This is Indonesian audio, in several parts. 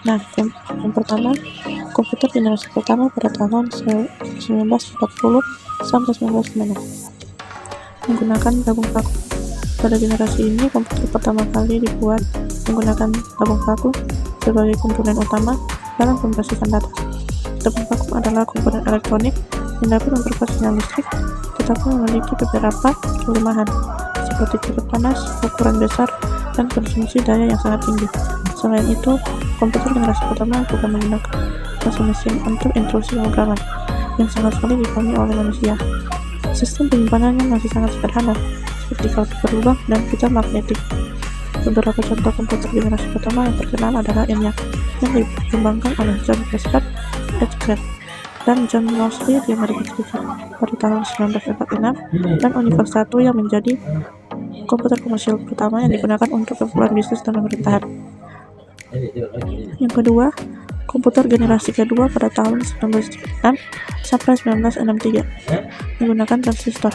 Nah, yang pertama, komputer generasi pertama pada tahun 1940 sampai 1996 menggunakan tabung paku. Pada generasi ini, komputer pertama kali dibuat menggunakan tabung paku sebagai komponen utama dalam memproseskan data. Tabung paku adalah komponen elektronik yang dapat memperkuat sinyal listrik, tetapi memiliki beberapa kelemahan, seperti cepat panas, ukuran besar, dan konsumsi daya yang sangat tinggi. Selain itu, komputer generasi pertama bukan menggunakan mesin untuk instruksi pemrograman yang sangat sulit dipahami oleh manusia. Sistem penyimpanannya masih sangat sederhana, seperti kartu berlubang dan pita magnetik. Beberapa contoh komputer generasi pertama yang terkenal adalah ENIAC yang dikembangkan oleh John Prescott Edgecraft dan John Mosley di Amerika Serikat pada tahun 1946, dan Univers 1 yang menjadi komputer komersial pertama yang digunakan untuk keperluan bisnis dan pemerintahan. Yang kedua, komputer generasi kedua pada tahun 1996 sampai 1963 menggunakan transistor.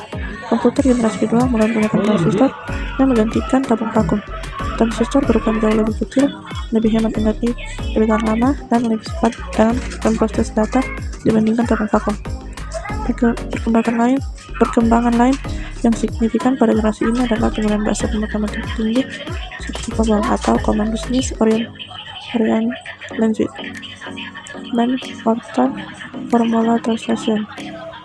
Komputer generasi kedua mulai menggunakan transistor yang menggantikan tabung vakum. Transistor berukuran jauh lebih kecil, lebih hemat energi, lebih tahan lama, dan lebih cepat dalam memproses data dibandingkan tabung vakum. Perkembangan lain yang signifikan pada generasi ini adalah penggunaan bahasa pemrograman tinggi seperti COBOL atau Command Business Oriented Language dan Formula Translation.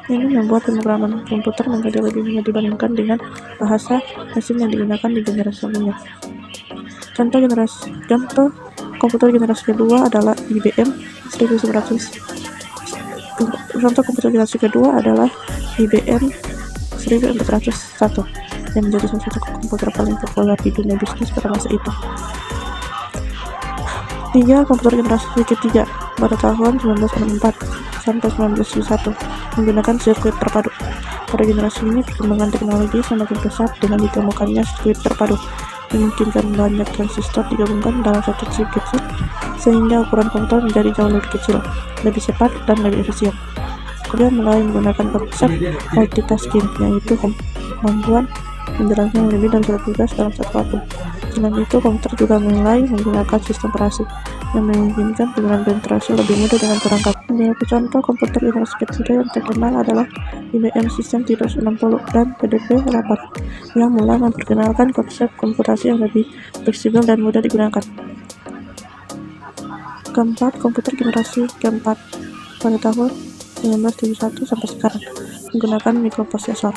Ini membuat pemrograman komputer menjadi lebih mudah dibandingkan dengan bahasa mesin yang digunakan di generasi sebelumnya. Contoh komputer generasi kedua adalah IBM 1401 yang menjadi salah satu komputer paling populer di dunia bisnis pada masa itu. Komputer generasi ketiga pada tahun 1964 sampai 1971 menggunakan sirkuit terpadu. Pada generasi ini, perkembangan teknologi semakin pesat dengan ditemukannya sirkuit terpadu, memungkinkan banyak transistor digabungkan dalam satu chip kecil, sehingga ukuran komputer menjadi jauh lebih kecil, lebih cepat, dan lebih efisien. Kemudian mulai menggunakan konsep multitasking, yaitu kemampuan menjalankan lebih dari satu tugas dalam satu waktu. Selain itu, komputer juga mulai menggunakan sistem operasi yang memungkinkan penggunaan berinteraksi lebih mudah dengan perangkat. Beberapa contoh komputer generasi ketiga yang terkenal adalah IBM System 360 dan PDP-8 yang mulai memperkenalkan konsep komputasi yang lebih fleksibel dan mudah digunakan. Keempat, komputer generasi keempat pada tahun 1971 sampai sekarang menggunakan mikroprosesor.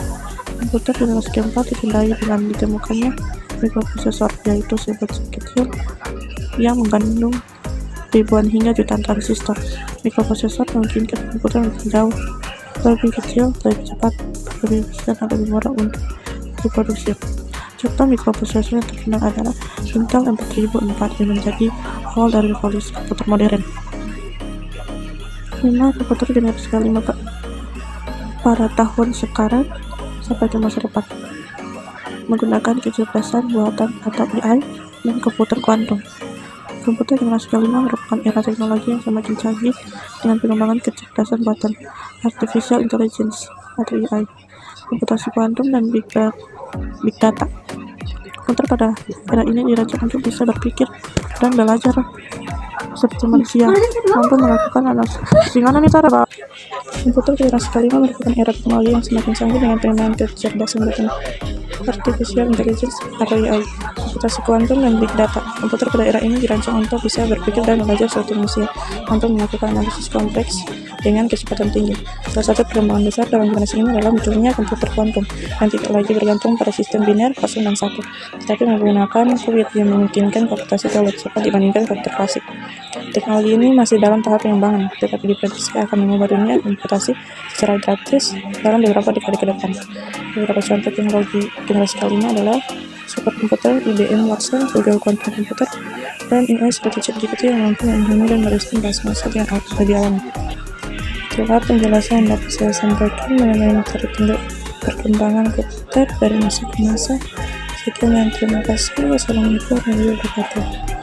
Komputer generasi keempat ditandai dengan ditemukannya mikroprosesor, yaitu chip kecil yang mengandung ribuan hingga jutaan transistor. Mikroprosesor memungkinkan komputer menjadi jauh lebih kecil, lebih cepat, lebih efisien, dan lebih murah untuk diproduksi. Contoh mikroprosesor yang terkenal adalah Intel M4004 yang menjadi awal dari revolusi komputer modern. 5. Komputer generasi kelima pada tahun sekarang sampai ke masa depan menggunakan kecerdasan buatan atau AI dan komputer kuantum. Komputer generasi kelima merupakan era teknologi yang semakin canggih dengan pengembangan kecerdasan buatan, artificial intelligence atau AI, komputasi kuantum, dan big data. Komputer pada era ini dirancang untuk bisa berpikir dan belajar seperti manusia, mampu melakukan analisis. Komputer generasi kelima merupakan era teknologi yang semakin canggih dengan pengembangan kecerdasan buatan, artificial intelligence atau AI, komputasi kuantum, dan big data. Komputer pada era ini dirancang untuk bisa berpikir dan belajar seperti manusia, mampu melakukan analisis kompleks dengan kecepatan tinggi. Salah satu perkembangan besar dalam generasi ini adalah munculnya komputer kuantum yang tidak lagi bergantung pada sistem biner 0 dan 1, tetapi menggunakan qubit yang memungkinkan komputasi jauh lebih cepat dibandingkan komputer klasik. Teknologi ini masih dalam tahap pengembangan, tetapi diprediksi akan mengubah dunia komputasi secara drastis dalam beberapa dekade ke depan. Beberapa contoh teknologi generasi kelima adalah superkomputer IBM Watson, Google Quantum Computer, dan AI seperti ChatGPT yang mampu memahami dan merespon bahasa manusia dengan lebih alami. Itulah penjelasan yang dapat saya sampaikan mengenai materi perkembangan komputer dari masa ke masa. Sekian dan terima kasih. Wassalamualaikum warahmatullahi wabarakatuh.